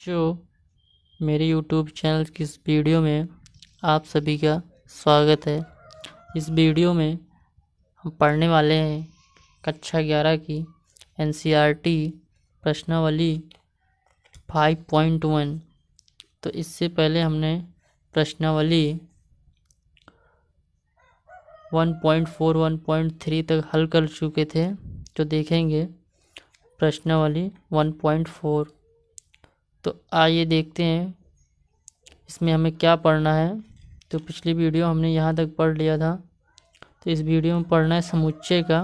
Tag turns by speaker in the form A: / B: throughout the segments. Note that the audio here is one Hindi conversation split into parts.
A: बच्चों, मेरे YouTube चैनल की इस वीडियो में आप सभी का स्वागत है। इस वीडियो में हम पढ़ने वाले हैं कक्षा 11 की NCERT प्रश्नावली 5.1। तो इससे पहले हमने प्रश्नावली 1.4 1.3 तक हल कर चुके थे। तो देखेंगे प्रश्नावली 1.4। तो आइए देखते हैं इसमें हमें क्या पढ़ना है। तो पिछली वीडियो हमने यहाँ तक पढ़ लिया था। तो इस वीडियो में पढ़ना है समुच्चय का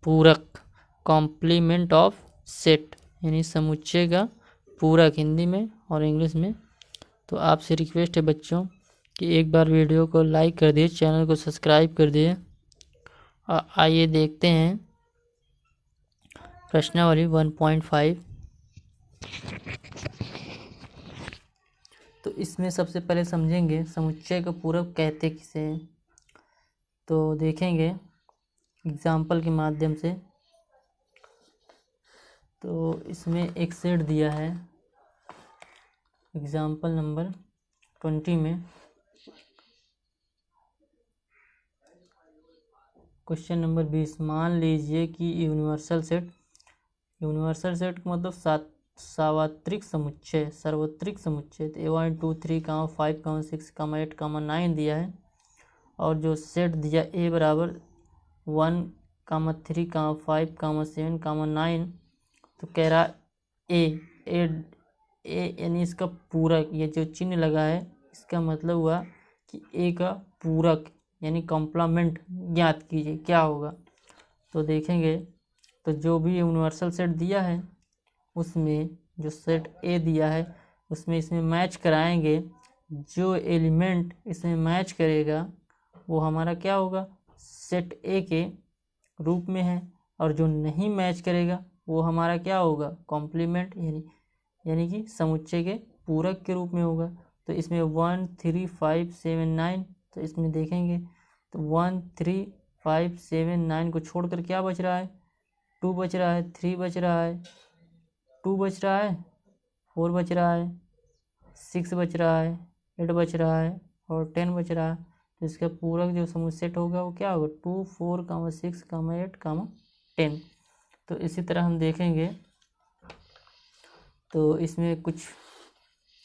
A: पूरक, कॉम्प्लीमेंट ऑफ सेट, यानी समुच्चय का पूरक हिंदी में और इंग्लिश में। तो आपसे रिक्वेस्ट है बच्चों कि एक बार वीडियो को लाइक कर दिए, चैनल को सब्सक्राइब कर दिए। आइए देखते हैं प्रश्नावली 1.5। तो इसमें सबसे पहले समझेंगे समुच्चय का पूरक कहते किसे हैं। तो देखेंगे एग्जाम्पल के माध्यम से। तो इसमें एक सेट दिया है एग्जाम्पल नंबर 20 में। क्वेश्चन नंबर 20, मान लीजिए कि यूनिवर्सल सेट का मतलब सार्वत्रिक समुच्चय, सार्वत्रिक समुच्चय। तो 1 2 3 5 6 8 9 दिया है, और जो सेट दिया ए बराबर 1 3 5 7 9। तो कह रहा ए यानी इसका पूरक, ये जो चिन्ह लगा है इसका मतलब हुआ कि ए का पूरक यानी कॉम्प्लीमेंट ज्ञात कीजिए क्या होगा। तो देखेंगे, तो जो भी यूनिवर्सल सेट दिया है उसमें जो सेट ए दिया है उसमें इसमें मैच कराएंगे। जो एलिमेंट इसमें मैच करेगा वो हमारा क्या होगा, सेट ए के रूप में है, और जो नहीं मैच करेगा वो हमारा क्या होगा, कॉम्प्लीमेंट यानी कि समुच्चय के पूरक के रूप में होगा। तो इसमें 1 3 5 7 9, तो इसमें देखेंगे तो 1 3 5 7 9 को छोड़कर क्या बच रहा है, 2 बच रहा है, 3 बच रहा है, 2 बच रहा है, 4 बच रहा है, 6 बच रहा है, 8 बच रहा है और 10 बच रहा है। तो इसका पूरक जो समुच्चय सेट होगा वो क्या होगा, 2 4 6 8 10। तो इसी तरह हम देखेंगे, तो इसमें कुछ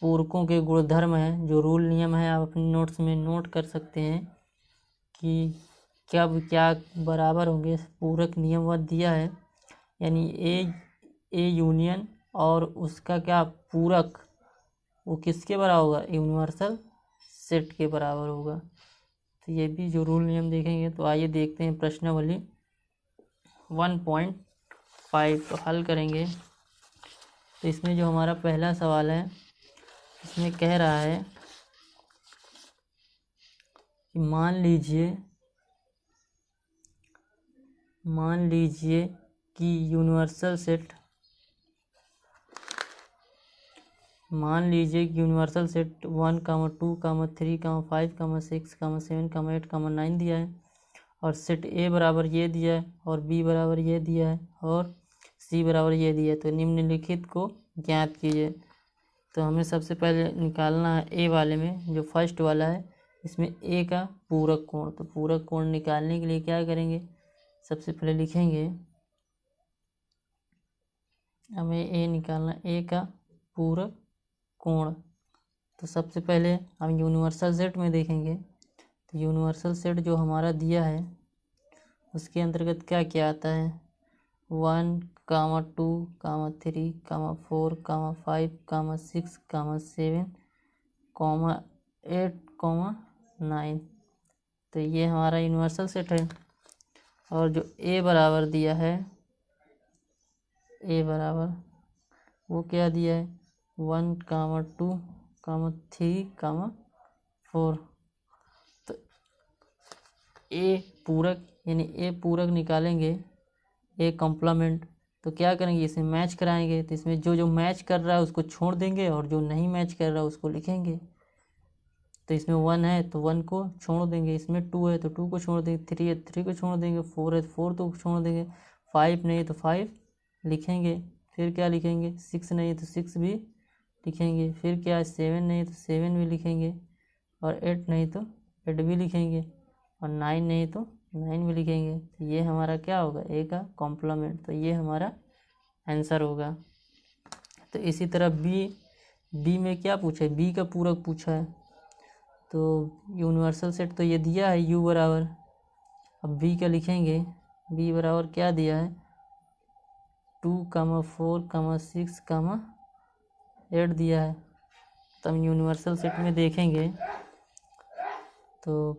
A: पूरकों के गुणधर्म हैं, जो रूल नियम है आप अपने नोट्स में नोट कर सकते हैं कि क्या बराबर होंगे। पूरक नियम वह दिया है, यानी ए यूनियन और उसका क्या पूरक, वो किसके बराबर होगा, यूनिवर्सल सेट के बराबर होगा। तो ये भी जो रूल नियम देखेंगे। तो आइए देखते हैं प्रश्नावली 1.5 तो हल करेंगे। तो इसमें जो हमारा पहला सवाल है, इसमें कह रहा है कि मान लीजिए कि यूनिवर्सल सेट 1 2 3 5 6 7 8 9 दिया है, और सेट ए बराबर ये दिया है, और बी बराबर ये दिया है, और सी बराबर ये दिया है। तो निम्नलिखित को ज्ञात कीजिए। तो हमें सबसे पहले निकालना है ए वाले में, जो फर्स्ट वाला है, इसमें ए का पूरक कोण। तो पूरक कोण निकालने के लिए क्या करेंगे, सबसे पहले लिखेंगे, हमें ए निकालना, ए का पूरक कोण। तो सबसे पहले हम यूनिवर्सल सेट में देखेंगे। तो यूनिवर्सल सेट जो हमारा दिया है उसके अंतर्गत क्या क्या आता है, 1 2 3 4 5 6 7 8 9। तो ये हमारा यूनिवर्सल सेट है। और जो ए बराबर दिया है, ए बराबर वो क्या दिया है, 1 2 3 4। तो ए पूरक यानी ए पूरक निकालेंगे, ए कॉम्प्लीमेंट। तो क्या करेंगे, इसे मैच कराएंगे। तो इसमें जो मैच कर रहा है उसको छोड़ देंगे, और जो नहीं मैच कर रहा है उसको लिखेंगे। तो इसमें 1 है तो 1 को छोड़ देंगे, इसमें 2 है तो 2 को छोड़ देंगे, 3 है 3 को छोड़ देंगे, 4 है तो 4 तो छोड़ देंगे, 5 नहीं है तो 5 लिखेंगे। फिर क्या लिखेंगे, 6 नहीं है तो 6 भी लिखेंगे, फिर क्या है 7 नहीं तो 7 भी लिखेंगे, और 8 नहीं तो 8 भी लिखेंगे, और 9 नहीं तो 9 भी लिखेंगे। तो ये हमारा क्या होगा, ए का कॉम्प्लीमेंट। तो ये हमारा आंसर होगा। तो इसी तरह बी में क्या पूछा है, बी का पूरक पूछा है। तो यूनिवर्सल सेट तो ये दिया है u बराबर, अब बी का लिखेंगे, बी बराबर क्या दिया है 2, 4, 6, 8 दिया है। तो हम यूनिवर्सल सेट में देखेंगे तो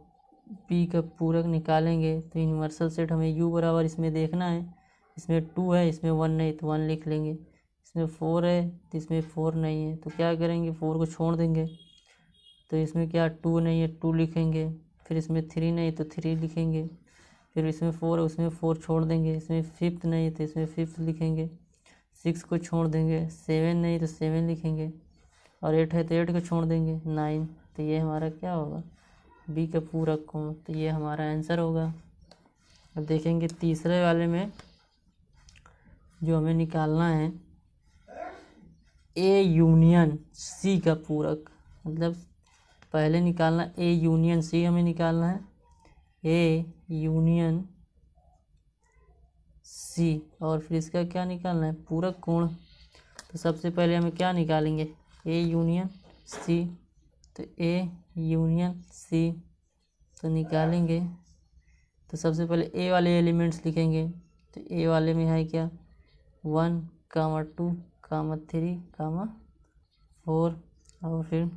A: पी का पूरक निकालेंगे। तो यूनिवर्सल सेट हमें u बराबर इसमें देखना है, इसमें 2 है, इसमें 1 नहीं तो 1 लिख लेंगे, इसमें 4 है तो इसमें 4 नहीं है, तो क्या करेंगे 4 को छोड़ देंगे। तो इसमें क्या 2 नहीं है 2 लिखेंगे, फिर इसमें 3 नहीं तो 3 लिखेंगे, फिर इसमें 4 है उसमें 4 छोड़ देंगे, इसमें 5th नहीं तो इसमें 5th लिखेंगे, 6 को छोड़ देंगे, 7 नहीं तो 7 लिखेंगे, और 8 है तो 8 को छोड़ देंगे, 9। तो ये हमारा क्या होगा, बी का पूरक कोण। तो ये हमारा आंसर होगा। अब देखेंगे तीसरे वाले में जो हमें निकालना है ए यूनियन सी का पूरक, मतलब पहले निकालना ए यूनियन सी हमें निकालना है, ए यूनियन सी, और फिर इसका क्या निकालना है पूरक कोण। तो सबसे पहले हमें क्या निकालेंगे ए यूनियन सी, तो ए यूनियन सी तो निकालेंगे। तो सबसे पहले ए वाले एलिमेंट्स लिखेंगे। तो ए वाले में है क्या 1, 2, 3, 4, और फिर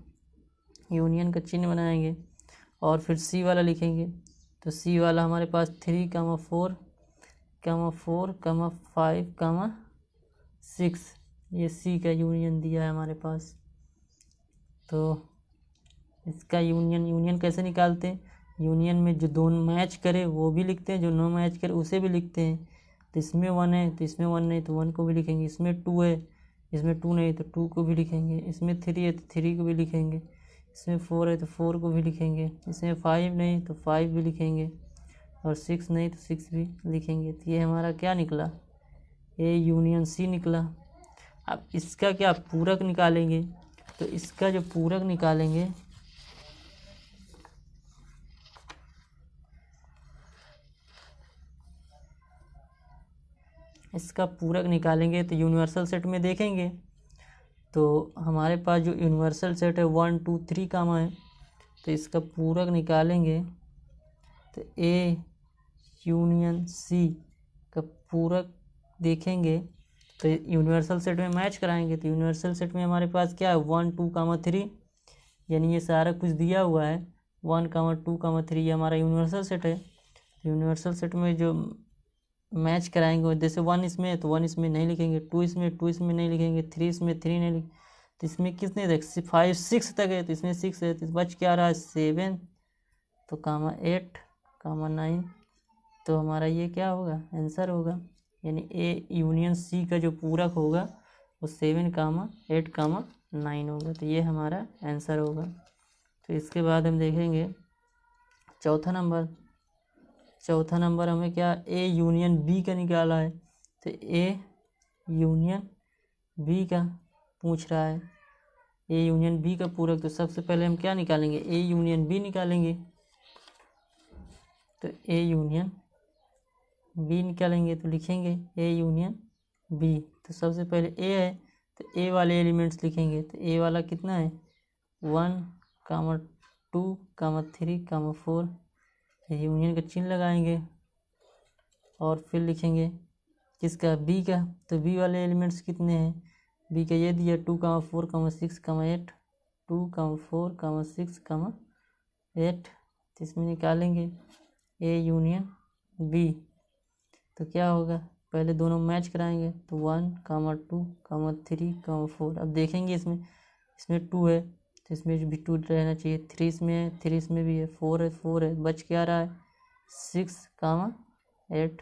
A: यूनियन का चिन्ह बनाएंगे, और फिर सी वाला लिखेंगे। तो सी वाला हमारे पास 3, 4, 4, 5, 6, ये सी का यूनियन दिया है हमारे पास। तो इसका यूनियन कैसे निकालते हैं, यूनियन में जो दोनों मैच करे वो भी लिखते हैं, जो नो मैच करे उसे भी लिखते हैं। तो इसमें 1 है तो इसमें 1 नहीं तो 1 को भी लिखेंगे, इसमें 2 है इसमें 2 नहीं तो 2 को भी लिखेंगे, इसमें 3 है तो 3 को भी लिखेंगे, इसमें 4 है तो 4 को भी लिखेंगे, इसमें 5 नहीं तो 5 भी लिखेंगे, और 6 नहीं तो 6 भी लिखेंगे। तो ये हमारा क्या निकला ए यूनियन सी निकला। अब इसका क्या पूरक निकालेंगे। तो इसका जो पूरक निकालेंगे तो यूनिवर्सल सेट में देखेंगे तो हमारे पास जो यूनिवर्सल सेट है 1, 2, 3 कामा है। तो इसका पूरक निकालेंगे तो ए यूनियन सी का पूरक देखेंगे तो यूनिवर्सल सेट में मैच कराएंगे। तो यूनिवर्सल सेट में हमारे पास क्या है 1, 2, 3, यानी ये सारा कुछ दिया हुआ है 1, 2, 3, ये हमारा यूनिवर्सल सेट है। यूनिवर्सल सेट में जो मैच कराएंगे जैसे 1 इसमें है तो 1 इसमें नहीं लिखेंगे, 2 इसमें नहीं लिखेंगे, 3 इसमें 3 नहीं लिखेंगे। तो इसमें कितने तक 5, 6 तक है तो इसमें 6 है, तो बच क्या रहा है 7, तो 8, 9। तो हमारा ये क्या होगा आंसर होगा, यानी ए यूनियन सी का जो पूरक होगा वो 7, 8, 9 होगा। तो ये हमारा आंसर होगा। तो इसके बाद हम देखेंगे चौथा नंबर हमें क्या ए यूनियन बी का निकाला है। तो ए यूनियन बी का पूछ रहा है, ए यूनियन बी का पूरक। तो सबसे पहले हम क्या निकालेंगे ए यूनियन बी निकालेंगे। तो ए यूनियन बी निकालेंगे तो लिखेंगे ए यूनियन बी। तो सबसे पहले ए है तो ए वाले एलिमेंट्स लिखेंगे। तो ए वाला कितना है 1, 2, 3, 4, यूनियन का चिन्ह लगाएंगे, और फिर लिखेंगे किसका बी का। तो बी वाले एलिमेंट्स कितने हैं, बी का ये दिया 2, 4, 6, 8, 2, 4, 6, 8। तो इसमें निकालेंगे ए यूनियन बी। तो क्या होगा पहले दोनों मैच कराएंगे तो 1, 2, 3, 4। अब देखेंगे इसमें 2 है तो इसमें भी 2 रहना चाहिए, 3 इसमें है 3 इसमें भी है, 4 है बच क्या रहा है 6, 8।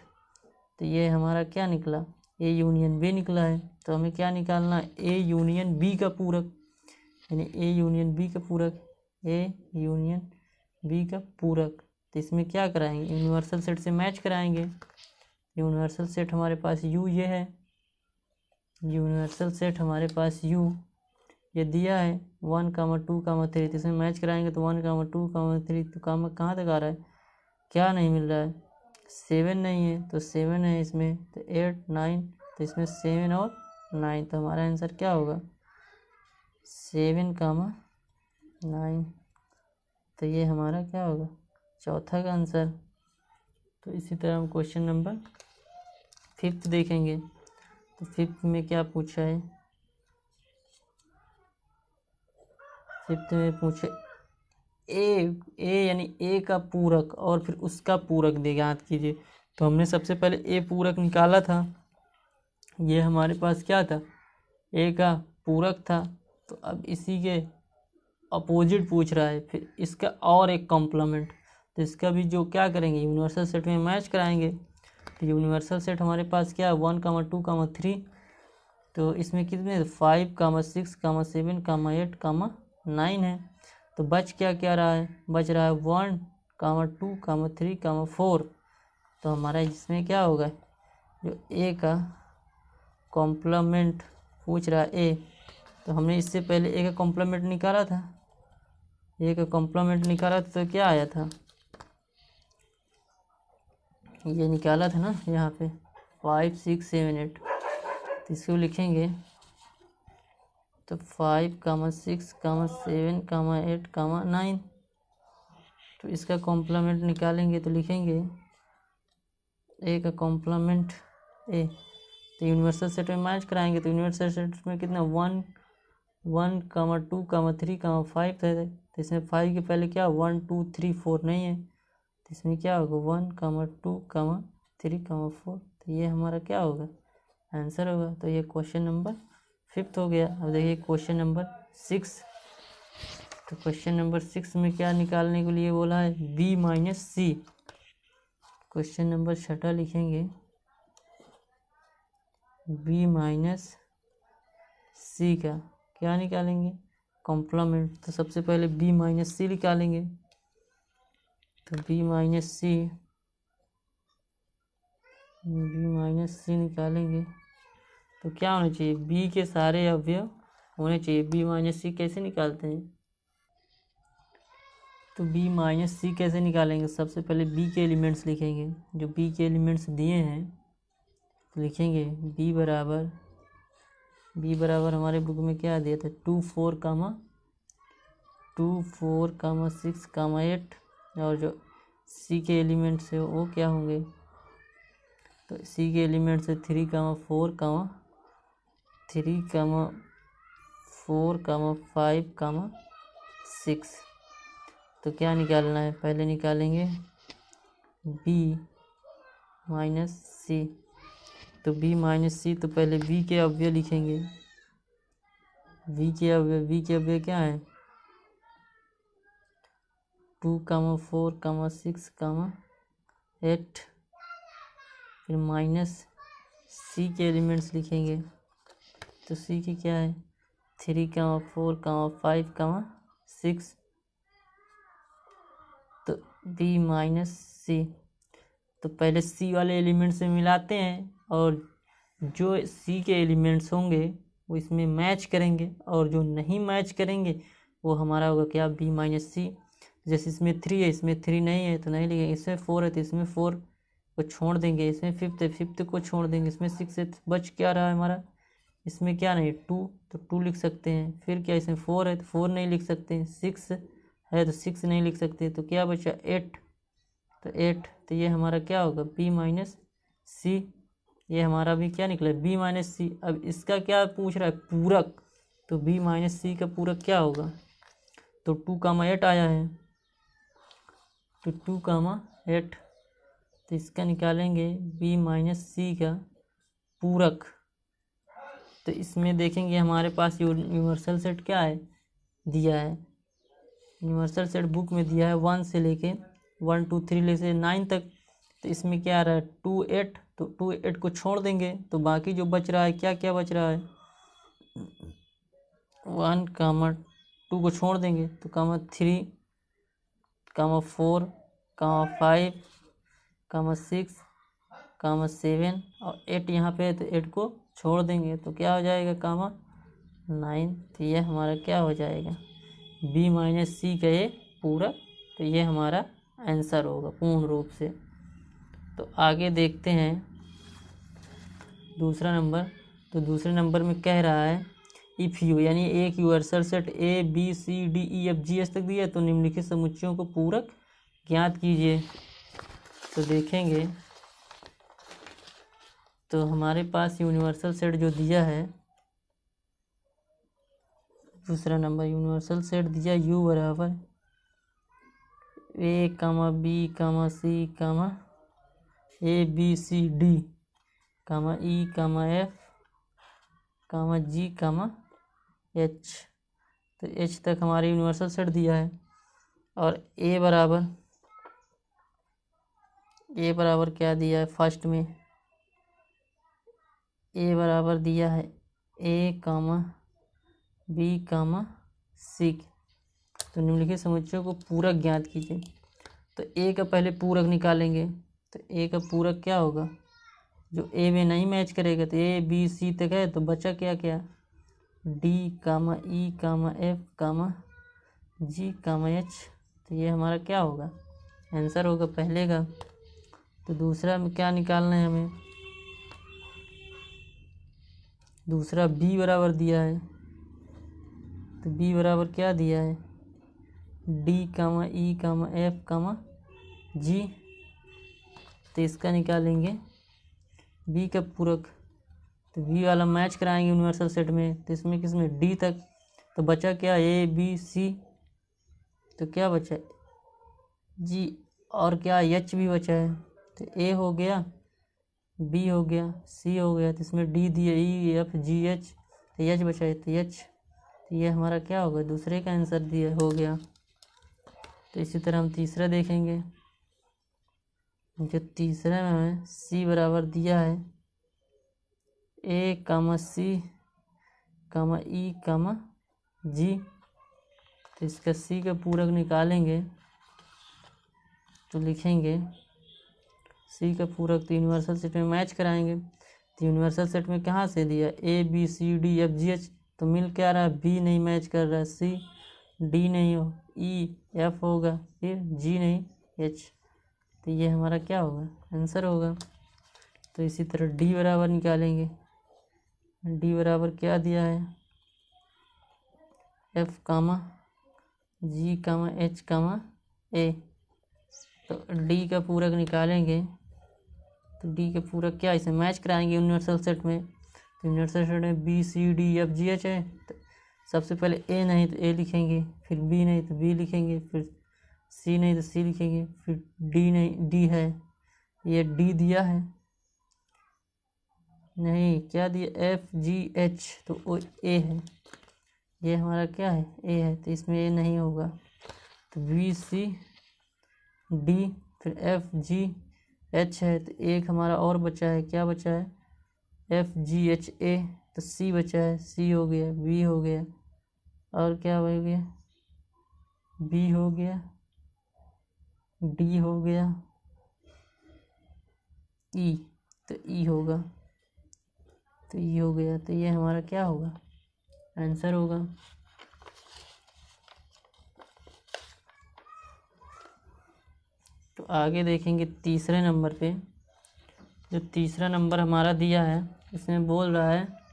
A: तो ये हमारा क्या निकला ए यूनियन बी निकला है। तो हमें क्या निकालना है ए यूनियन बी का पूरक, यानी ए यूनियन बी का पूरक, ए यूनियन बी का पूरक। तो इसमें क्या कराएंगे यूनिवर्सल सेट से मैच कराएंगे। यूनिवर्सल सेट हमारे पास यू ये है, यूनिवर्सल सेट हमारे पास यू ये दिया है 1,2,3, तो इसमें मैच कराएंगे तो 1,2,3, तो काम कहाँ तक आ रहा है, क्या नहीं मिल रहा है, 7 नहीं है तो 7 है इसमें, तो 8 9, तो इसमें 7 और 9, तो हमारा आंसर क्या होगा 7,9। तो ये हमारा क्या होगा चौथा का आंसर। तो इसी तरह हम क्वेश्चन नंबर 5 देखेंगे। तो 5 में क्या पूछा है, 5 में पूछे ए यानी ए का पूरक और फिर उसका पूरक दे याद कीजिए। तो हमने सबसे पहले ए पूरक निकाला था, ये हमारे पास क्या था ए का पूरक था। तो अब इसी के अपोजिट पूछ रहा है फिर इसका और एक कॉम्प्लीमेंट, तो इसका भी जो क्या करेंगे यूनिवर्सल सेट में मैच कराएंगे। तो यूनिवर्सल सेट हमारे पास क्या है 1,2,3, तो इसमें कितने 5, 6, 7, 8, 9 है। तो बच क्या क्या रहा है, बच रहा है 1, 2, 3, 4। तो हमारा इसमें क्या होगा जो ए का कॉम्प्लीमेंट पूछ रहा है ए, तो हमने इससे पहले ए का कॉम्प्लीमेंट निकाला था, ए का कॉम्प्लीमेंट निकाला था तो क्या आया था, ये निकाला था ना यहाँ पे 5, 6, 7, 8। तो इसको लिखेंगे तो 5, 6, 7, 8, 9। तो इसका कॉम्प्लीमेंट निकालेंगे तो लिखेंगे ए का कॉम्प्लीमेंट ए। तो यूनिवर्सल सेट में मैच कराएंगे तो यूनिवर्सल सेट में कितना 1, 2, 3, 5 है। तो इसमें 5 के पहले क्या 1, 2, 3, 4 नहीं है, तो इसमें क्या होगा 1, 2, 3, 4। तो ये हमारा क्या होगा आंसर होगा। तो ये क्वेश्चन नंबर 5 हो गया। अब देखिए क्वेश्चन नंबर 6। तो क्वेश्चन नंबर 6 में क्या निकालने के लिए बोला है b-c। क्वेश्चन नंबर 6 लिखेंगे b-c का क्या निकालेंगे कॉम्प्लीमेंट। तो सबसे पहले b-c निकालेंगे। तो b-c निकालेंगे तो क्या होना चाहिए b के सारे अवयव होने चाहिए। b-c कैसे निकालते हैं, तो b-c कैसे निकालेंगे, सबसे पहले b के एलिमेंट्स लिखेंगे। जो b के एलिमेंट्स दिए हैं तो लिखेंगे b बराबर हमारे बुक में क्या दिया था 2, 4, 6, 8। और जो c के एलिमेंट्स है वो क्या होंगे, तो c के एलिमेंट्स है 3, 4, 5, 6। तो क्या निकालना है, पहले निकालेंगे b-c। तो b-c तो पहले b के अवयव लिखेंगे। b के अवयव क्या है 2, 4, 6, 8। फिर माइनस c के एलिमेंट्स लिखेंगे। तो c के क्या है 3, 4, 5, 6। तो b-c तो पहले c वाले एलिमेंट से मिलाते हैं और जो c के एलिमेंट्स होंगे वो इसमें मैच करेंगे और जो नहीं मैच करेंगे वो हमारा होगा क्या b-c। जैसे इसमें 3 है, इसमें 3 नहीं है तो नहीं लिखेंगे। इसमें 4 है तो इसमें 4 को छोड़ देंगे। इसमें 5 है 5 को छोड़ देंगे। इसमें 6 है तो बच क्या रहा है हमारा, इसमें क्या नहीं 2 तो 2 लिख सकते हैं। फिर क्या इसमें 4 है तो 4 नहीं लिख सकते हैं। 6 है तो 6 नहीं लिख सकते। तो क्या बचा 8, तो 8। तो ये हमारा क्या होगा b-c। ये हमारा भी क्या निकला b-c। अब इसका क्या पूछ रहा है पूरक, तो b-c का पूरक क्या होगा, तो 2, 8 आया है तो 2, 8। तो इसका निकालेंगे b-c का पूरक। तो इसमें देखेंगे हमारे पास यूनिवर्सल सेट क्या है दिया है, यूनिवर्सल सेट बुक में दिया है 1 से लेके 1, 2, 3 ले से 9 तक। तो इसमें क्या आ रहा है 2, 8। तो 2, 8 को छोड़ देंगे तो बाकी जो बच रहा है क्या क्या बच रहा है 1, 2 को छोड़ देंगे तो 3, 4, 5, 6, 7 और 8 यहाँ पे है तो 8 को छोड़ देंगे तो क्या हो जाएगा 9। तो ये हमारा क्या हो जाएगा, बी माइनस सी का ये पूरक। तो ये हमारा आंसर होगा पूर्ण रूप से। तो आगे देखते हैं दूसरा नंबर। तो दूसरे नंबर में कह रहा है इफ़ यू, यानी एक universal set A B C D E F G H तक दिया तो निम्नलिखित समुच्चयों को पूरक ज्ञात कीजिए। तो देखेंगे तो हमारे पास यूनिवर्सल सेट जो दिया है, दूसरा नंबर यूनिवर्सल सेट दिया यू बराबर A comma B comma C comma A B C D comma E comma F comma G comma H. तो एच तक हमारे यूनिवर्सल सेट दिया है। और ए बराबर क्या दिया है, फर्स्ट में ए बराबर दिया है ए कामा बी कामा सी। तो निम्नलिखित समुच्चयों को पूरक ज्ञात कीजिए। तो ए का पहले पूरक निकालेंगे। तो ए का पूरक क्या होगा, जो ए में नहीं मैच करेगा। तो ए बी सी तक है, तो बचा क्या क्या, D comma E comma F comma G comma H. तो ये हमारा क्या होगा, आंसर होगा पहले का। तो दूसरा में क्या निकालना है हमें, दूसरा बी बराबर दिया है। तो बी बराबर क्या दिया है, D comma E comma F comma जी। तो इसका निकालेंगे बी का पूरक। तो बी वाला मैच कराएंगे यूनिवर्सल सेट में। तो इसमें किसमें, डी तक। तो बचा क्या, ए बी सी। तो क्या बचा, जी और क्या, एच भी बचा है। तो ए हो गया, बी हो गया, सी हो गया। तो इसमें डी दिया, ई एफ जी एच। तो एच बचा है, तो एच। तो ये हमारा क्या होगा, दूसरे का आंसर दिया हो गया। तो इसी तरह हम तीसरा देखेंगे। जो तीसरा में हमें सी बराबर दिया है ए कामा सी कामा ई कामा जी। तो इसका सी का पूरक निकालेंगे। तो लिखेंगे सी का पूरक, तो यूनिवर्सल सेट में मैच कराएंगे। तो यूनिवर्सल सेट में कहाँ से दिया, A B C D F G H. तो मिल क्या रहा है, बी नहीं मैच कर रहा है, सी डी नहीं हो, ई एफ होगा, फिर जी नहीं एच। तो ये हमारा क्या होगा, आंसर होगा। तो इसी तरह डी बराबर निकालेंगे। डी बराबर क्या दिया है, F comma G comma H कामा ए। तो डी का पूरक निकालेंगे। तो डी का पूरक क्या, इसे मैच कराएंगे यूनिवर्सल सेट में। तो यूनिवर्सल सेट में B C D F G H है। तो सबसे पहले ए नहीं तो ए लिखेंगे, फिर बी नहीं तो बी लिखेंगे, फिर सी नहीं तो सी लिखेंगे, फिर डी नहीं, डी है, ये डी दिया है नहीं, क्या दिया, एफ जी एच। तो वो ए है, ये हमारा क्या है, ए है। तो इसमें ए नहीं होगा। तो बी सी डी फिर एफ जी एच है। तो एक हमारा और बचा है, क्या बचा है, एफ जी एच ए। तो सी बचा है, सी हो गया, बी हो गया, और क्या हो गया, बी हो गया, डी हो गया, ई। तो ई होगा, तो ई हो गया। तो ये हमारा क्या होगा, आंसर होगा। तो आगे देखेंगे तीसरे नंबर पे। जो तीसरा नंबर हमारा दिया है, इसमें बोल रहा है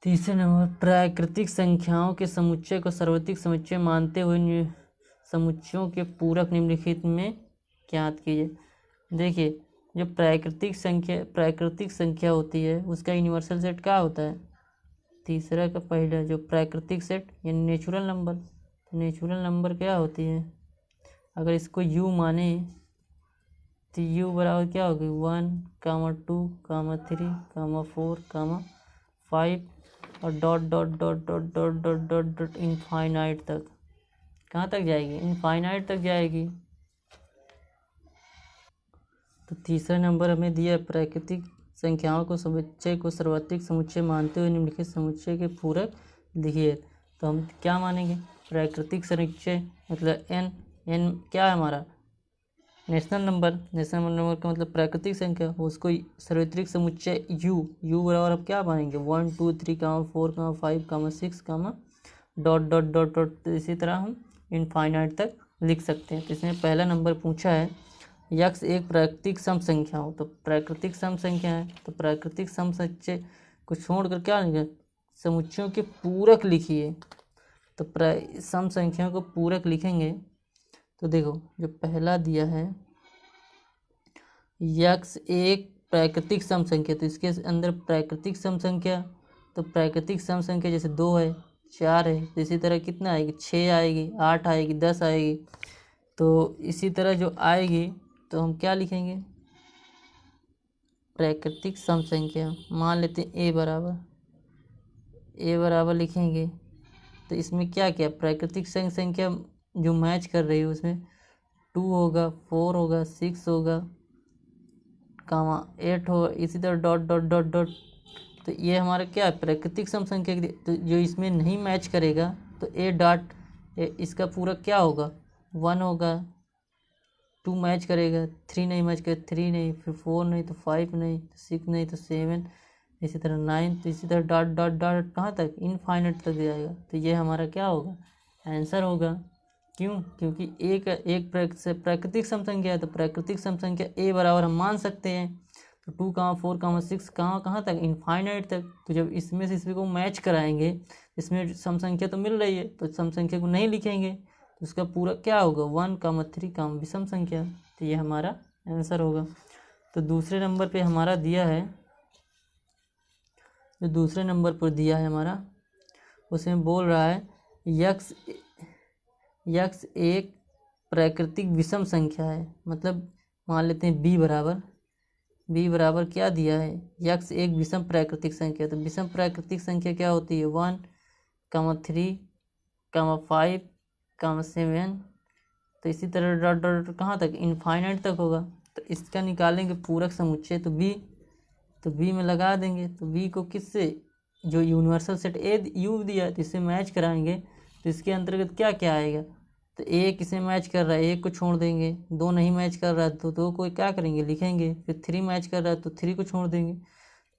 A: तीसरे नंबर प्राकृतिक संख्याओं के समुच्चय को सार्वत्रिक समुच्चय मानते हुए समुच्चयों के पूरक निम्नलिखित में ज्ञात कीजिए। देखिए, जो प्राकृतिक संख्या होती है उसका यूनिवर्सल सेट क्या होता है, तीसरा का पहला जो प्राकृतिक सेट यानी नेचुरल नंबर। नेचुरल नंबर क्या होती है, अगर इसको यू माने तो यू बराबर क्या होगी, 1 कामा 2 कामा 3 कामा 4 कामा 5 और dot dot dot dot dot dot dot dot infinite तक। कहाँ तक जाएगी, इनफाइनाइट तक जाएगी। तो तीसरा नंबर हमें दिया प्राकृतिक संख्याओं को समुच्चय को सार्वत्रिक समुच्चय मानते हुए निम्नलिखित समुच्चय के पूरक लिखिए। तो हम क्या मानेंगे, प्राकृतिक समुच्चय मतलब एन क्या है हमारा, नेशनल नंबर का मतलब प्राकृतिक संख्या, उसको सार्वत्रिक समुच्चय यू बराबर अब क्या बनेंगे 1 2 3 4 5 6 डॉट डॉट डॉट डॉट। तो इसी तरह हम इनफाइनाइट तक लिख सकते हैं। तो इसमें पहला नंबर पूछा है यक्स एक प्राकृतिक सम संख्या हो, तो प्राकृतिक सम संख्या है तो प्राकृतिक सम समुच्चय को छोड़कर क्या लिखें, समुच्चयों के पूरक लिखिए। तो सम संख्याओं को पूरक लिखेंगे तो देखो जो पहला दिया है यक्स एक प्राकृतिक सम संख्या, तो इसके अंदर प्राकृतिक सम संख्या, तो प्राकृतिक सम संख्या जैसे 2 है 4 है, तो इसी तरह कितना आएगी 6 आएगी 8 आएगी 10 आएगी। तो इसी तरह जो आएगी तो हम क्या लिखेंगे प्राकृतिक सम संख्या, मान लेते हैं ए बराबर लिखेंगे। तो इसमें क्या क्या प्राकृतिक सम संख्या जो मैच कर रही है उसमें 2 होगा 4 होगा 6 होगा 8 होगा, इसी तरह डॉट डॉट डॉट डॉट। तो ये हमारा क्या है प्राकृतिक सम संख्या। तो जो इसमें नहीं मैच करेगा तो ए डॉट इसका पूरा क्या होगा 1 होगा, 2 मैच करेगा, 3 नहीं मैच करेगा 3 नहीं, फिर 4 नहीं तो 5 नहीं, 6 नहीं तो 7, इसी तरह 9, तो इसी तरह डॉट डॉट डॉट कहाँ तक इनफाइनाइट तक जाएगा। तो ये हमारा क्या होगा आंसर होगा। क्यों, क्योंकि एक प्राकृतिक सम संख्या है तो प्राकृतिक सम संख्या ए बराबर हम मान सकते हैं। तो 2 4 6 कहाँ तक इनफाइनाइट तक। तो जब इसमें से इसमें को मैच कराएंगे, इसमें सम संख्या तो मिल रही है तो सम संख्या को नहीं लिखेंगे तो उसका पूरा क्या होगा 1 3 विषम संख्या। तो ये हमारा आंसर होगा। तो दूसरे नंबर पे हमारा दिया है, जो दूसरे नंबर पर दिया है हमारा उसमें बोल रहा है यक्स एक प्राकृतिक विषम संख्या है। मतलब मान लेते हैं बी बराबर क्या दिया है यक्स एक विषम प्राकृतिक संख्या। तो विषम प्राकृतिक संख्या क्या होती है 1 3 5 7। तो इसी तरह डॉट डॉट कहाँ तक इनफाइनाइट तक होगा। तो इसका निकालेंगे पूरक समुच्चय, तो बी में लगा देंगे। तो बी को किससे जो यूनिवर्सल सेट ए यू दिया है तो इससे मैच कराएंगे। तो इसके अंतर्गत क्या क्या आएगा, तो ए किसे मैच कर रहा है एक को छोड़ देंगे, 2 नहीं मैच कर रहा है तो 2 को क्या करेंगे लिखेंगे, फिर 3 मैच कर रहा है तो 3 को छोड़ देंगे,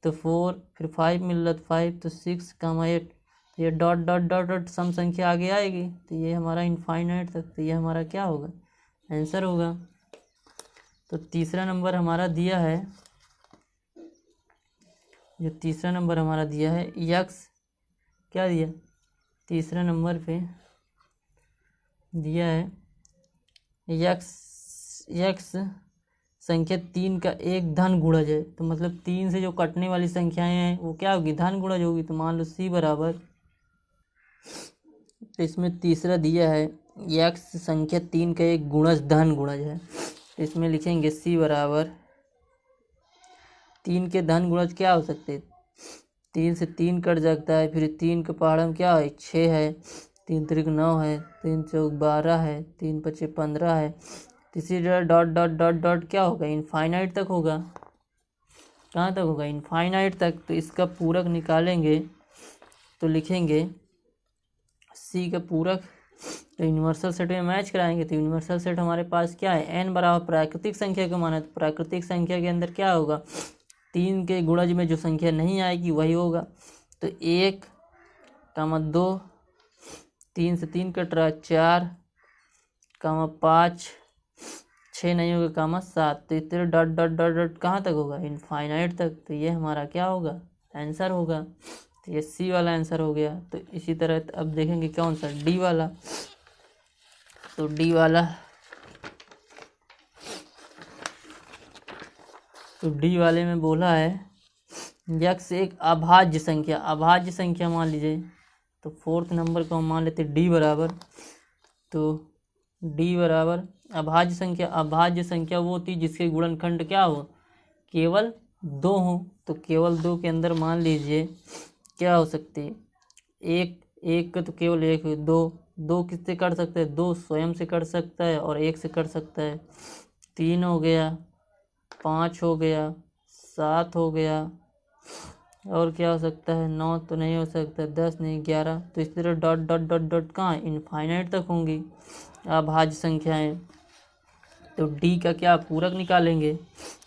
A: तो 4, फिर 5 मिल रहा है 5, तो 6 8। तो ये डॉट डॉट डॉट डॉट सम संख्या आगे आएगी तो ये हमारा इनफाइनाइट तक। तो ये हमारा क्या होगा आंसर होगा। तो तीसरा नंबर हमारा दिया है, जो तीसरा नंबर हमारा दिया है यक्स क्या दिया तीसरा नंबर पे दिया है यक्स संख्या 3 का एक धन गुणज है। तो मतलब 3 से जो कटने वाली संख्याएं हैं वो क्या होगी धन गुणज होगी। तो मान लो सी बराबर, तो इसमें तीसरा दिया है यक्स संख्या 3 का एक गुणज धन गुणज है। तो इसमें लिखेंगे सी बराबर 3 के धन गुणज क्या हो सकते हैं 3 से 3 कट जाता है, फिर 3 का पहाड़ में क्या है 6 है, 3 3 9 है, 3 4 12 है, 3 5 15 है। इसी तरह डॉट डॉट डॉट डॉट क्या होगा इनफाइनाइट तक होगा। कहाँ तक होगा इनफाइनाइट तक। तो इसका पूरक निकालेंगे तो लिखेंगे सी का पूरक, तो यूनिवर्सल सेट में मैच कराएंगे। तो यूनिवर्सल सेट हमारे पास क्या है एन बराबर प्राकृतिक संख्या को माना। तो प्राकृतिक संख्या के अंदर क्या होगा 3 के गुणज में जो संख्या नहीं आएगी वही होगा। तो 1 2, 3 से 3 कट रहा है 4 5, 6 नहीं होगा 7। तो इस तरह डॉट डॉट डॉट डॉट कहाँ तक होगा इनफाइनाइट तक। तो ये हमारा क्या होगा आंसर होगा। तो ये सी वाला आंसर हो गया। तो इसी तरह अब देखेंगे कौन सा डी वाला। तो डी वाले में बोला है यक्स एक अभाज्य संख्या मान लीजिए। तो 4th नंबर को हम मान लेते डी बराबर। तो डी बराबर अभाज्य संख्या वो होती जिसके गुणनखंड क्या हो केवल 2 हो। तो केवल 2 के अंदर मान लीजिए क्या हो सकते हैं एक का तो केवल 1 है, 2 किससे कट सकते हैं 2 स्वयं से कट सकता है और 1 से कट सकता है। 3 हो गया, 5 हो गया, 7 हो गया, और क्या हो सकता है 9 तो नहीं हो सकता, 10 नहीं 11। तो इस तरह डॉट डॉट डॉट डॉट कहाँ इनफाइनाइट तक होंगी अभाज्य संख्याएं। तो डी का क्या पूरक निकालेंगे।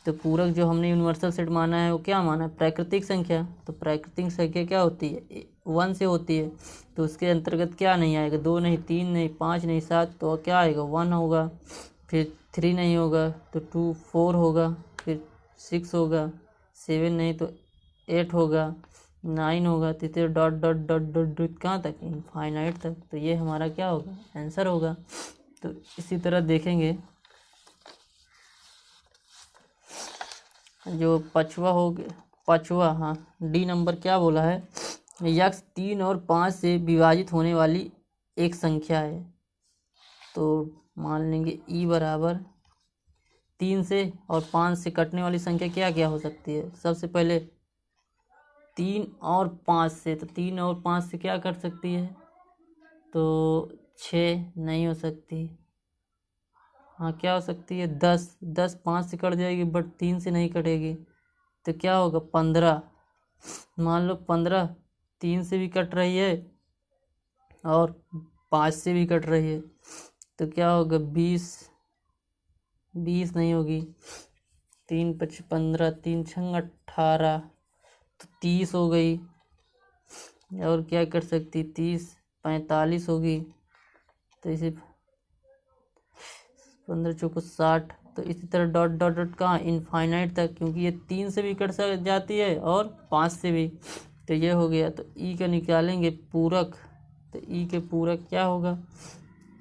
A: तो पूरक जो हमने यूनिवर्सल सेट माना है वो क्या माना है, प्राकृतिक संख्या। तो प्राकृतिक संख्या क्या होती है, 1 से होती है। तो उसके अंतर्गत क्या नहीं आएगा, 2 नहीं, 3 नहीं, 5 नहीं, 7, तो क्या आएगा 1 होगा। फिर 3 नहीं होगा तो 2, 4 होगा, फिर 6 होगा, 7 नहीं तो 8 होगा, 9 होगा, तीसरे dot dot dot dot dot कहाँ तक, इनफाइनाइट तक। तो ये हमारा क्या होगा, आंसर होगा। तो इसी तरह देखेंगे जो पछवा हो गया, पछवा, हाँ डी नंबर क्या बोला है, यक्स 3 और 5 से विभाजित होने वाली एक संख्या है। तो मान लेंगे ई बराबर 3 से और 5 से कटने वाली संख्या क्या क्या हो सकती है। सबसे पहले 3 और 5 से, तो 3 और 5 से क्या कट सकती है, तो 6 नहीं हो सकती। हाँ क्या हो सकती है, 10, 10 5 से कट जाएगी बट 3 से नहीं कटेगी। तो क्या होगा 15। मान लो 15 3 से भी कट रही है और 5 से भी कट रही है, तो क्या होगा 20, 20 नहीं होगी। 3 5 15, 3 6 18, तो 30 हो गई। और क्या कर सकती, 30 45 होगी। तो इसे 15 चौको 60। तो इसी तरह डॉट डॉट डॉट कहाँ, इनफाइनाइट तक, क्योंकि ये 3 से भी कट जाती है और 5 से भी। तो ये हो गया। तो ई का निकालेंगे पूरक। तो ई के पूरक क्या होगा,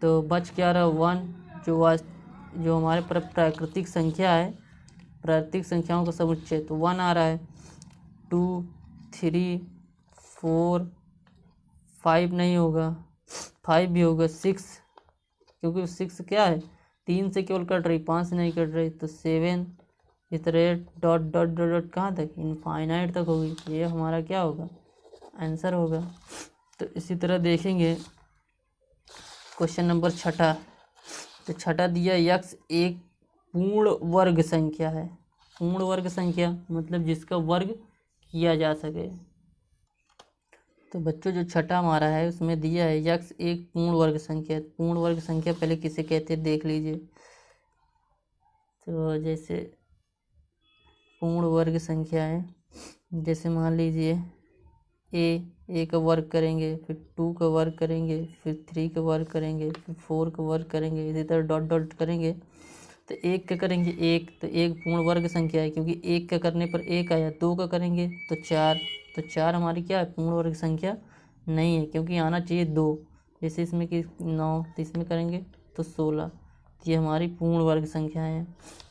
A: तो बच क्या रहा 1, जो हमारे पर प्राकृतिक संख्या है, प्राकृतिक संख्याओं का समुच्चय, तो 1 आ रहा है। 2 3 4 5 नहीं होगा, 5 भी होगा। 6, क्योंकि 6 क्या है, 3 से केवल कट रही, 5 से नहीं कट रही। तो 7, इस rate dot dot dot dot कहाँ तक, इनफाइनाइट तक होगी। ये हमारा क्या होगा, आंसर होगा। तो इसी तरह देखेंगे क्वेश्चन नंबर 6। तो 6 दिया, यक्स एक पूर्ण वर्ग संख्या है। पूर्ण वर्ग संख्या मतलब जिसका वर्ग किया जा सके। तो बच्चों जो 6 हमारा है उसमें दिया है यक्स एक पूर्ण वर्ग संख्या। पूर्ण वर्ग संख्या पहले किसे कहते हैं देख लीजिए। तो जैसे पूर्ण वर्ग संख्या है, जैसे मान लीजिए ए का वर्ग करेंगे, फिर 2 का वर्ग करेंगे, फिर 3 का वर्ग करेंगे, फिर 4 का वर्ग करेंगे, इसी तरह डॉट डॉट करेंगे। तो 1 का करेंगे 1, तो 1 पूर्ण वर्ग संख्या है, क्योंकि 1 का करने पर 1 आया। 2 का करेंगे तो 4, तो 4 हमारी क्या है, पूर्ण वर्ग संख्या नहीं है, क्योंकि आना चाहिए 2। जैसे इसमें कि 9, तो इसमें करेंगे तो 16। तो ये हमारी पूर्ण वर्ग संख्या है।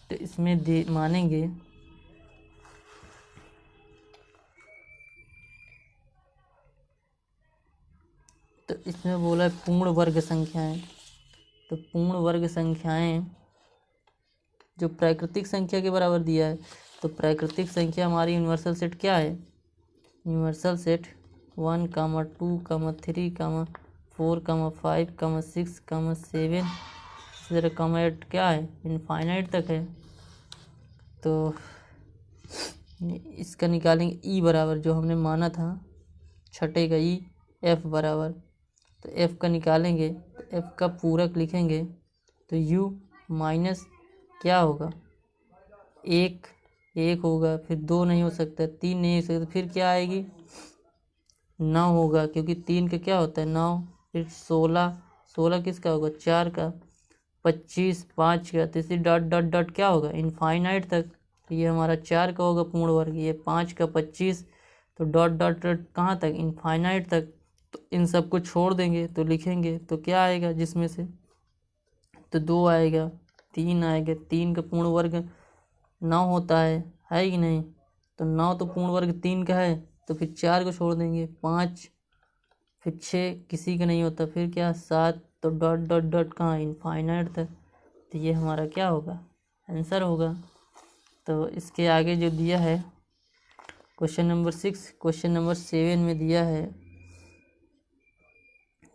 A: तो इसमें मानेंगे तो इसमें बोला है पूर्ण वर्ग संख्याएं। तो पूर्ण वर्ग संख्याएं जो प्राकृतिक संख्या के बराबर दिया है, तो प्राकृतिक संख्या हमारी यूनिवर्सल सेट क्या है, यूनिवर्सल सेट 1, 2, 3, 4, 5, 6, 7, इसी तरह 8 क्या है, इनफाइनाइट तक है। तो इसका निकालेंगे ई बराबर, जो हमने माना था 6 का ई, एफ बराबर। तो एफ का निकालेंगे तो एफ का पूरक लिखेंगे। तो यू माइनस क्या होगा, 1 होगा, फिर 2 नहीं हो सकता, 3 नहीं हो सकता, फिर क्या आएगी 9 होगा, क्योंकि 3 का क्या होता है 9। फिर 16, 16 किसका होगा 4 का, 25 5 का, तो इसी डॉट डॉट डॉट क्या होगा इनफाइनाइट तक। तो ये हमारा 4 का होगा पूर्ण वर्ग, ये 5 का 25, तो डॉट डॉट डॉट कहाँ तक, इनफाइनाइट तक। तो इन सब को छोड़ देंगे तो लिखेंगे तो क्या आएगा जिसमें से, तो 2 आएगा, 3 आएगा। 3 का पूर्ण वर्ग 9 होता है कि नहीं। तो 9 तो पूर्ण वर्ग 3 का है, तो फिर 4 को छोड़ देंगे, 5, फिर 6 किसी का नहीं होता, फिर क्या 7, तो डॉट डॉट डॉट कहाँ इनफाइनाइट तक। तो ये हमारा क्या होगा, आंसर होगा। तो इसके आगे जो दिया है क्वेश्चन नंबर 6, क्वेश्चन नंबर 7 में दिया है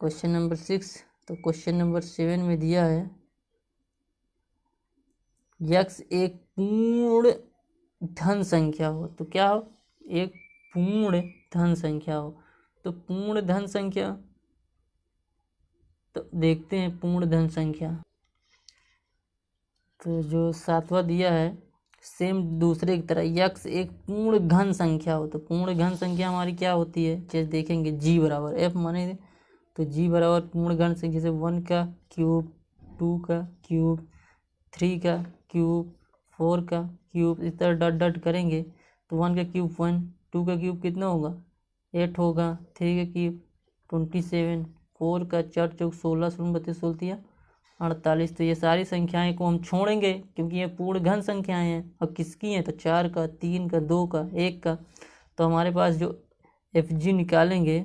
A: क्वेश्चन नंबर 6। तो क्वेश्चन नंबर 7 में दिया है यक्स एक पूर्ण धन संख्या हो। तो क्या हो, एक पूर्ण धन संख्या हो। तो पूर्ण धन संख्या, तो देखते हैं पूर्ण धन संख्या। तो जो सातवां दिया है सेम दूसरे की तरह यक्स एक पूर्ण घन संख्या हो, तो पूर्ण घन संख्या हमारी क्या होती है, जैसे देखेंगे जी बराबर एफ माने, तो जी बराबर पूर्ण घन संख्या, जैसे 1 का क्यूब, 2 का क्यूब, 3 का क्यूब, 4 का क्यूब, इस तरह डॉट डॉट करेंगे तो 1 का क्यूब 1, 2 का क्यूब कितना होगा 8 होगा, 3 का क्यूब 27, 4 का 4 चौक 16, 16 32 16 48। तो ये सारी संख्याएं को हम छोड़ेंगे क्योंकि ये पूर्ण घन संख्याएं हैं, और किसकी हैं तो 4 का, 3 का, 2 का, 1 का। तो हमारे पास जो एफ जी निकालेंगे,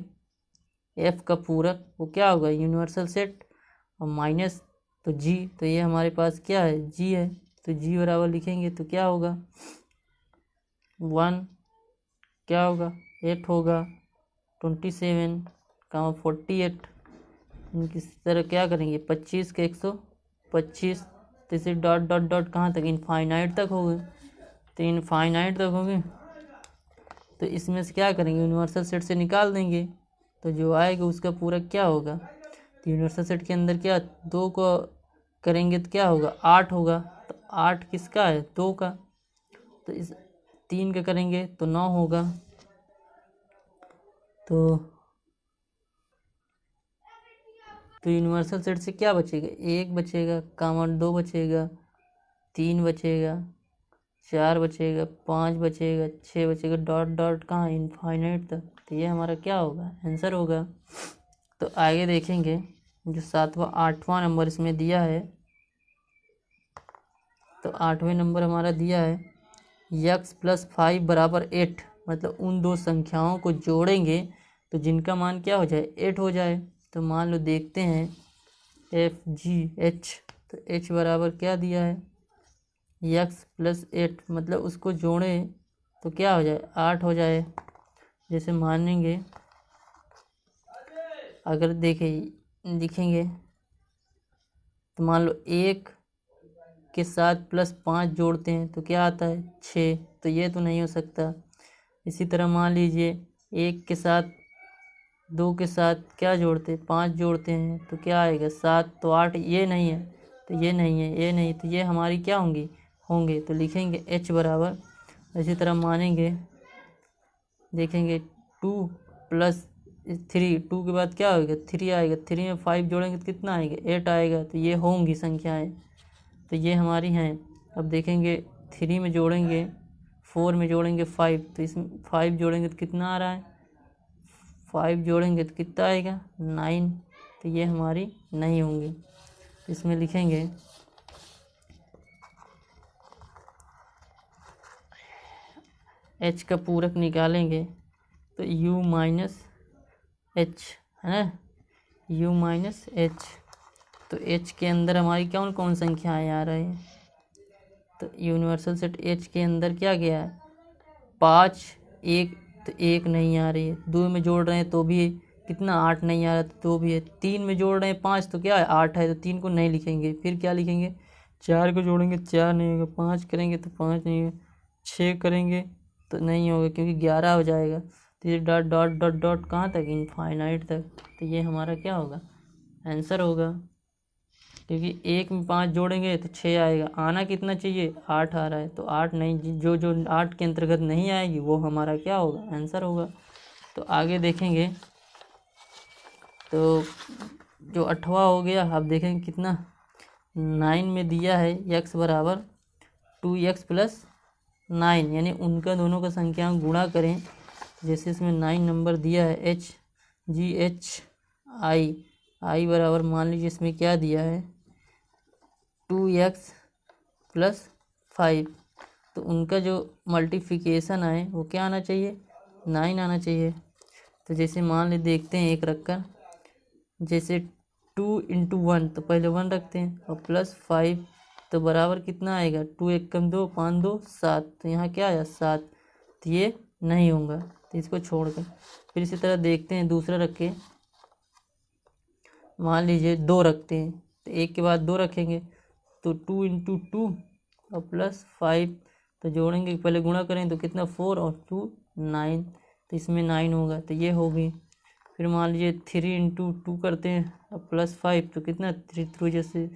A: एफ का पूरक वो क्या होगा यूनिवर्सल सेट, और माइनस तो जी, तो ये हमारे पास क्या है जी है, तो जी बराबर लिखेंगे तो क्या होगा 1 क्या होगा 8 होगा, 27 का 48, किस तरह क्या करेंगे 25 का 125, तो इसे डॉट डॉट डॉट कहाँ तक इनफाइनाइट तक हो गए, तो इनफाइनाइट तक हो गए। तो इसमें से क्या करेंगे यूनिवर्सल सेट से निकाल देंगे, तो जो आएगा उसका पूरा क्या होगा, तो यूनिवर्सल सेट के अंदर क्या 2 को करेंगे तो क्या होगा 8 होगा, तो 8 किसका है 2 का, तो इस 3 का करेंगे तो 9 होगा, तो यूनिवर्सल सेट से क्या बचेगा 1 बचेगा, कॉमन 2 बचेगा, 3 बचेगा, 4 बचेगा, 5 बचेगा, 6 बचेगा, डॉट डॉट कहाँ इनफाइनाइट तक। तो ये हमारा क्या होगा आंसर होगा। तो आगे देखेंगे जो 7वां 8वां नंबर इसमें दिया है, तो 8वें नंबर हमारा दिया है यक्स प्लस 5 बराबर 8, मतलब उन दो संख्याओं को जोड़ेंगे तो जिनका मान क्या हो जाए 8 हो जाए। तो मान लो देखते हैं एफ जी एच, तो एच बराबर क्या दिया है यक्स प्लस 8, मतलब उसको जोड़ें तो क्या हो जाए 8 हो जाए। जैसे मानेंगे अगर दिखेंगे तो मान लो 1 के साथ प्लस 5 जोड़ते हैं तो क्या आता है 6, तो ये तो नहीं हो सकता। इसी तरह मान लीजिए 1 के साथ 2 के साथ क्या जोड़ते 5 जोड़ते हैं तो क्या आएगा 7, तो 8 ये नहीं है, तो ये नहीं है, ये नहीं, तो ये हमारी क्या होंगे, तो लिखेंगे h बराबर। इसी तरह मानेंगे देखेंगे 2 प्लस 3, 2 के बाद क्या होगा 3 आएगा, 3 में 5 जोड़ेंगे तो कितना आएगा 8 आएगा, तो ये होंगी संख्याएं, तो ये हमारी हैं। अब देखेंगे 3 में जोड़ेंगे 4 में जोड़ेंगे 5, तो इसमें 5 जोड़ेंगे तो कितना आ रहा है 5 जोड़ेंगे तो कितना आएगा 9, तो ये हमारी नहीं होंगी। तो इसमें लिखेंगे h का पूरक निकालेंगे तो u माइनस एच है ना, u माइनस एच, तो h के अंदर हमारी कौन कौन संख्याएं आ रही हैं, तो यूनिवर्सल सेट h के अंदर क्या गया है 5, 1, तो 1 नहीं आ रही है, 2 में जोड़ रहे हैं तो भी कितना 8 नहीं आ रहा तो भी है, 3 में जोड़ रहे हैं 5 तो क्या है 8 है, तो 3 को नहीं लिखेंगे, फिर क्या लिखेंगे 4 को जोड़ेंगे 4 नहीं होगा, 5 करेंगे तो 5 नहीं होगा, 6 करेंगे तो नहीं होगा क्योंकि 11 हो जाएगा, तो ये डॉट डॉट डॉट डॉट कहाँ तक इनफाइनाइट तक, तो ये हमारा क्या होगा आंसर होगा। क्योंकि 1 में 5 जोड़ेंगे तो 6 आएगा, आना कितना चाहिए 8 आ रहा है, तो 8 नहीं, जो जो 8 के अंतर्गत नहीं आएगी वो हमारा क्या होगा आंसर होगा। तो आगे देखेंगे तो जो 8वां हो गया, अब देखेंगे कितना 9 में दिया है x बराबर 2x प्लस 9, यानी उनका दोनों का संख्या गुणा करें। जैसे इसमें 9 नंबर दिया है एच जी एच आई बराबर मान लीजिए इसमें क्या दिया है 2x प्लस 5, तो उनका जो मल्टीप्लिकेशन आए वो क्या आना चाहिए 9 आना चाहिए। तो जैसे मान ली देखते हैं एक रखकर, जैसे 2 × 1 तो पहले 1 रखते हैं और प्लस 5 तो बराबर कितना आएगा 2 1 कम 2 5 2 7, तो यहाँ क्या आया 7, तो ये नहीं होगा, तो इसको छोड़कर फिर इसी तरह देखते हैं दूसरा रख के, मान लीजिए 2 रखते हैं तो एक के बाद 2 रखेंगे तो 2 × 2 और प्लस 5, तो जोड़ेंगे पहले गुणा करें तो कितना 4 और 2 9, तो इसमें 9 होगा, तो ये होगी। फिर मान लीजिए 3 × 2 करते हैं और प्लस 5, तो कितना 3 3 जैसे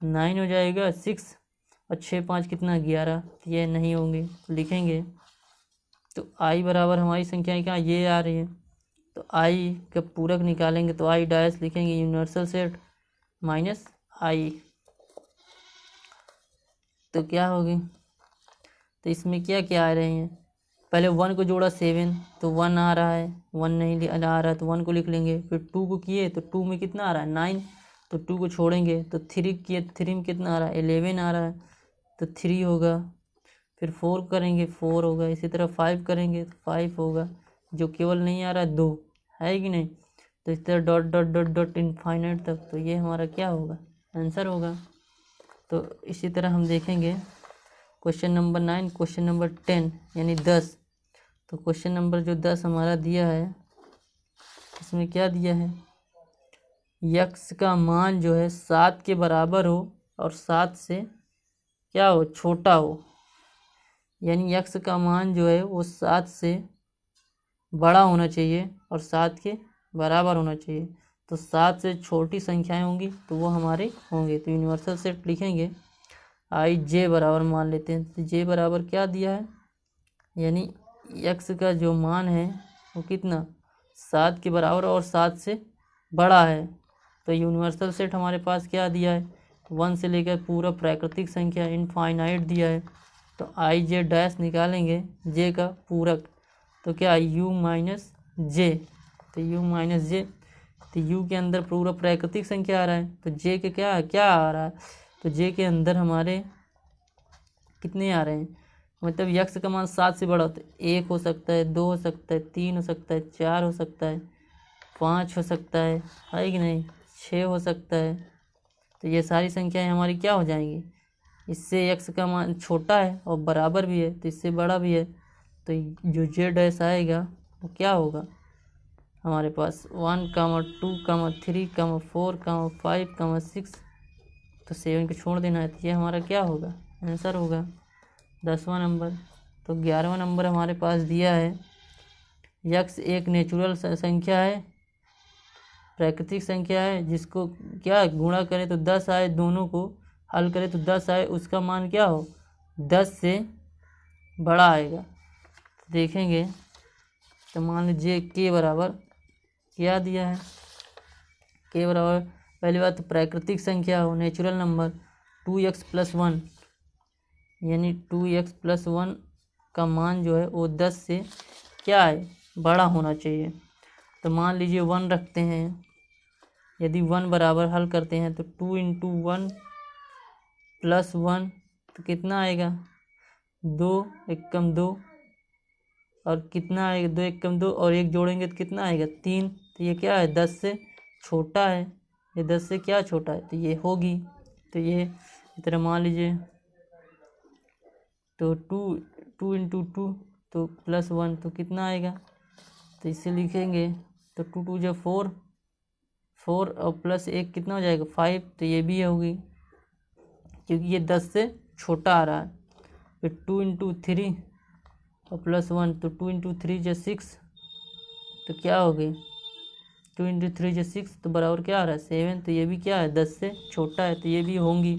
A: 9 हो जाएगा 6, और 6 5 कितना 11, तो ये नहीं होंगे। तो लिखेंगे तो आई बराबर हमारी संख्याएं क्या ये आ रही है, तो आई का पूरक निकालेंगे तो आई डैश लिखेंगे यूनिवर्सल सेट माइनस आई, तो क्या होगी, तो इसमें क्या क्या आ रहे हैं, पहले 1 को जोड़ा 7 तो 1 आ रहा है, 1 नहीं आ रहा है तो 1 को लिख लेंगे, फिर 2 को किए तो 2 में कितना आ रहा है 9, तो 2 को छोड़ेंगे तो 3 किए 3 में कितना आ रहा है 11 आ रहा है, तो 3 होगा, फिर 4 करेंगे 4 होगा, इसी तरह 5 करेंगे तो 5 होगा, जो केवल नहीं आ रहा है 2 है कि नहीं, तो इस तरह dot dot dot dot infinite तक, तो ये हमारा क्या होगा आंसर होगा। तो इसी तरह हम देखेंगे क्वेश्चन नंबर 9, क्वेश्चन नंबर 10 यानी 10। तो क्वेश्चन नंबर जो 10 हमारा दिया है इसमें क्या दिया है, यक्स का मान जो है 7 के बराबर हो और 7 से क्या हो छोटा हो, यानी यक्स का मान जो है वो 7 से बड़ा होना चाहिए और 7 के बराबर होना चाहिए, तो 7 से छोटी संख्याएं होंगी तो वो हमारे होंगे, तो यूनिवर्सल सेट लिखेंगे आई जे बराबर मान लेते हैं, तो जे बराबर क्या दिया है, यानी यक्स का जो मान है वो कितना 7 के बराबर और 7 से बड़ा है, तो यूनिवर्सल सेट हमारे पास क्या दिया है 1 से लेकर पूरा प्राकृतिक संख्या इनफाइनाइट दिया है, तो आई जे डैश निकालेंगे जे का पूरक, तो क्या यू माइनस जे, तो यू माइनस जे, तो यू के अंदर पूरा प्राकृतिक संख्या आ रहा है, तो जे के क्या क्या आ रहा है, तो जे के अंदर हमारे कितने आ रहे हैं, मतलब यक्स का मान 7 से बड़ा, तो 1 हो सकता है 2 हो सकता है 3 हो सकता है 4 हो सकता है 5 हो सकता है कि नहीं 6 हो सकता है, तो ये सारी संख्याएं हमारी क्या हो जाएंगी, इससे यक्स का मान छोटा है और बराबर भी है तो इससे बड़ा भी है, तो जो जेड एस आएगा वो क्या होगा हमारे पास 1, 2, 3, 4, 5, 6, तो 7 को छोड़ देना है, तो ये हमारा क्या होगा आंसर होगा 10वां नंबर। तो 11वां नंबर हमारे पास दिया है यक्स एक नेचुरल संख्या है, प्राकृतिक संख्या है, जिसको क्या गुणा करें तो 10 आए, दोनों को हल करें तो 10 आए, उसका मान क्या हो 10 से बड़ा आएगा, देखेंगे तो मान लीजिए के बराबर क्या दिया है, के बराबर पहली बात तो प्राकृतिक संख्या हो नेचुरल नंबर 2x+1, यानी 2x+1 का मान जो है वो 10 से क्या है बड़ा होना चाहिए, तो मान लीजिए 1 रखते हैं, यदि 1 बराबर हल करते हैं तो 2 × 1 + 1 तो कितना आएगा 2 × 2 और कितना आएगा 2 × 2 और 1 जोड़ेंगे तो कितना आएगा 3, तो ये क्या है 10 से छोटा है, ये 10 से क्या छोटा है तो ये होगी, तो ये इस तरह मान लीजिए तो 2 × 2 तो +1 तो कितना आएगा, तो इसे लिखेंगे तो 2 × 2 = 4 और +1 कितना हो जाएगा 5, तो ये भी होगी क्योंकि ये 10 से छोटा आ रहा है, फिर 2 × 3 और +1 तो 2 × 3 = 6, तो क्या हो गई 2 × 3 = 6, तो बराबर क्या आ रहा है 7, तो ये भी क्या है 10 से छोटा है, तो ये भी होंगी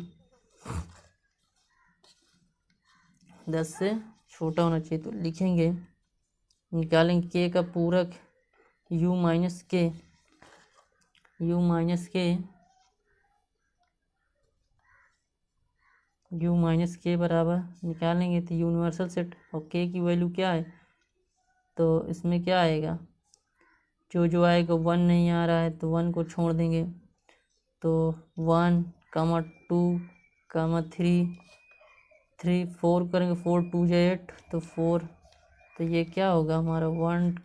A: 10 से छोटा होना चाहिए, तो लिखेंगे निकालेंगे के का पूरक u माइनस के बराबर निकालेंगे तो यूनिवर्सल सेट और के की वैल्यू क्या है, तो इसमें क्या आएगा जो आएगा 1 नहीं आ रहा है तो 1 को छोड़ देंगे, तो 1, 2, 3, 4 करेंगे 4 × 2 = 8 तो 4, तो ये क्या होगा हमारा 1,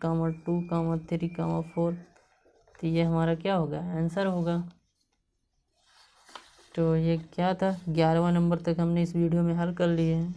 A: 2, 3, 4, तो ये हमारा क्या होगा आंसर होगा। तो ये क्या था 11वां नंबर तक हमने इस वीडियो में हल कर लिए हैं।